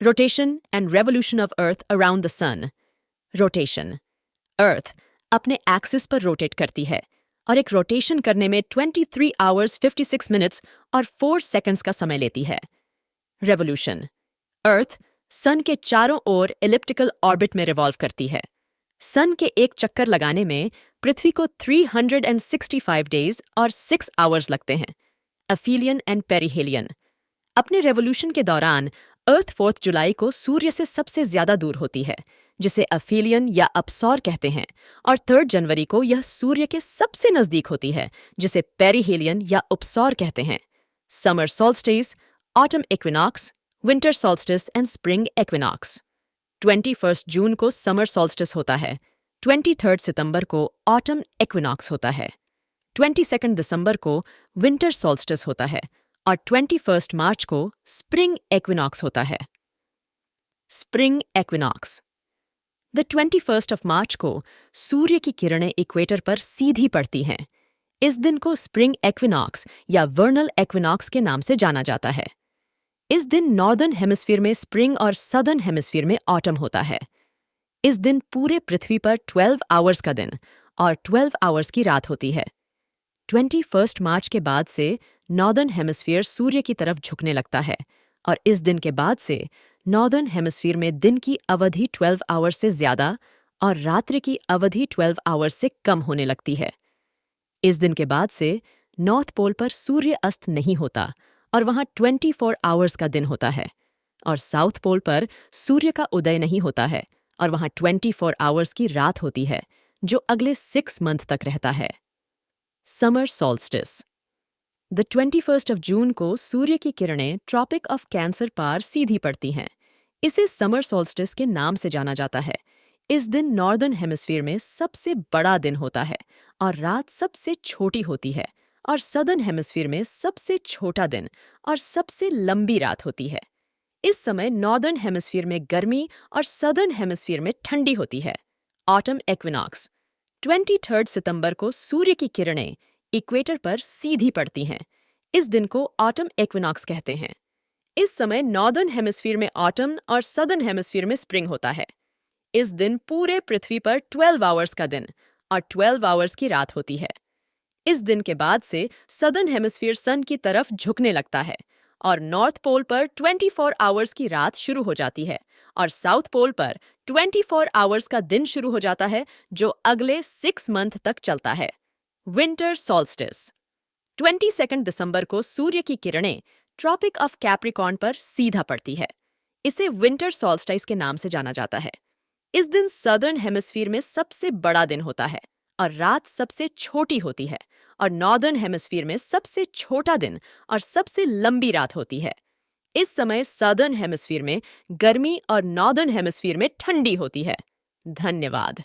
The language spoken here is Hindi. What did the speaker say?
Rotation and revolution of earth around the sun. Rotation, earth अपने एक्सिस पर रोटेट करती है और एक रोटेशन करने में 23 आवर्स 56 मिनट्स और 4 सेकंड्स का समय लेती है। रेवोल्यूशन, अर्थ सन के चारों ओर एलिप्टिकल ऑर्बिट में रिवॉल्व करती है। सन के एक चक्कर लगाने में पृथ्वी को 365 डेज और 6 आवर्स लगते हैं। अफीलियन एंड पेरिहेलियन, अपने रेवोल्यूशन के दौरान अर्थ 4 जुलाई को सूर्य से सबसे ज्यादा दूर होती है, जिसे अफीलियन या अपसौर कहते हैं, और 3 जनवरी को यह सूर्य के सबसे नजदीक होती है, जिसे पेरिहेलियन या उपसौर कहते हैं। Summer solstice, autumn equinox, winter solstice and spring equinox. 21 जून को समर सोल्स्टिस होता है, 23 सितंबर को ऑटम इक्विनॉक्स होता है, 22 दिसंबर को विंटर सोल्स्टिस होता है और 21 मार्च को स्प्रिंग इक्विनॉक्स होता है। Spring equinox, the 21st of March को सूर्य की किरणें इक्वेटर पर सीधी पड़ती हैं। इस दिन को स्प्रिंग इक्विनॉक्स या वर्नल इक्विनॉक्स के नाम से जाना जाता है। इस दिन नॉर्दर्न हेमिस्फीयर में स्प्रिंग और सदर्न हेमिस्फीयर में ऑटम होता है। इस दिन पूरे पृथ्वी पर 12 आवर्स का दिन और 12 आवर्स की रात होती है। 21 मार्च के बाद से नॉर्दर्न हेमिस्फीयर सूर्य की तरफ झुकने लगता है और इस दिन के बाद से नॉर्दर्न हेमिस्फीयर में दिन की अवधि 12 आवर्स से ज्यादा और रात्रि की अवधि 12 आवर्स से कम होने लगती है। इस दिन के बाद से नॉर्थ पोल पर सूर्य अस्त नहीं होता और वहां 24 आवर्स का दिन होता है, और साउथ पोल पर सूर्य का उदय नहीं होता है और वहां 24 आवर्स की रात होती है, जो अगले 6 मंथ तक रहता है। Summer solstice, the 21 of June को सूर्य की किरणें ट्रॉपिक ऑफ कैंसर पार सीधी पड़ती हैं। इसे समर सोल्स्टिस के नाम से जाना जाता है। इस दिन नॉर्दर्न हेमिस्फीयर में सबसे बड़ा दिन होता है और रात सबसे छोटी होती है, और सदर्न हेमिस्फीयर में सबसे छोटा दिन और सबसे लंबी रात होती है। इस समय नॉर्दर्न हेमिस्फीयर में गर्मी और सदर्न हेमिस्फीयर में ठंडी होती है। ऑटम इक्विनॉक्स, 23 सितंबर को सूर्य की किरणें इक्वेटर पर सीधी पड़ती हैं। इस दिन को ऑटम इक्विनॉक्स कहते हैं। इस समय नॉर्दर्न हेमिस्फीयर में ऑटम और सदर्न हेमिस्फीयर में स्प्रिंग होता है। इस दिन पूरे पृथ्वी पर 12 आवर्स का दिन और 12 आवर्स की रात होती है। इस दिन के बाद से सदर्न हेमिस्फीयर सन की तरफ झुकने लगता है और नॉर्थ पोल पर 24 आवर्स की रात शुरू हो जाती है और साउथ पोल पर 24 आवर्स का दिन शुरू हो जाता है, जो अगले 6 मंथ तक चलता है। विंटर सोल्स्टिस, 22 दिसंबर को सूर्य की किरणें ट्रॉपिक ऑफ कैप्रिकॉर्न पर सीधा पड़ती है। इसे विंटर सोल्स्टिस के नाम से जाना जाता है। इस दिन सदर्न हेमिस्फीयर में सबसे बड़ा दिन होता है और रात सबसे छोटी होती है, और नॉर्दर्न हेमिस्फीयर में सबसे छोटा दिन और सबसे लंबी रात होती है। इस समय सदर्न हेमिस्फीयर में गर्मी और नॉर्दर्न हेमिस्फीयर में ठंडी होती है। धन्यवाद।